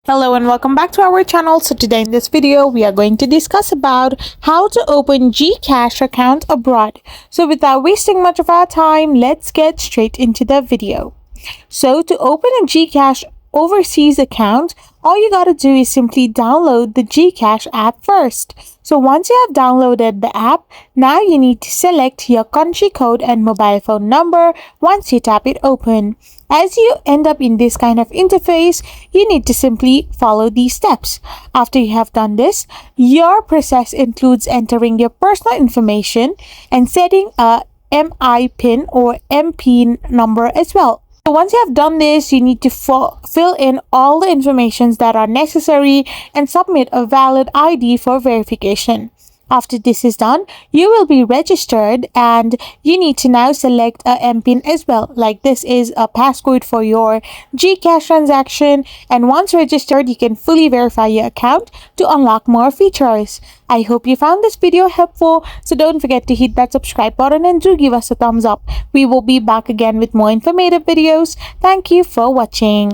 Hello and welcome back to our channel. So today in this video we are going to discuss about how to open GCash account abroad. So without wasting much of our time, let's get straight into the video. So to open a GCash overseas account, all you gotta do is simply download the GCash app first. So once you have downloaded the app, now you need to select your country code and mobile phone number once you tap it open. As you end up in this kind of interface, you need to simply follow these steps. After you have done this, your process includes entering your personal information and setting a MIPIN or MPIN number as well. So once you have done this, you need to fill in all the informations that are necessary and submit a valid ID for verification. After this is done, you will be registered and you need to now select a MPIN as well. Like this is a passcode for your GCash transaction, and once registered, you can fully verify your account to unlock more features. I hope you found this video helpful, so don't forget to hit that subscribe button and do give us a thumbs up. We will be back again with more informative videos. Thank you for watching.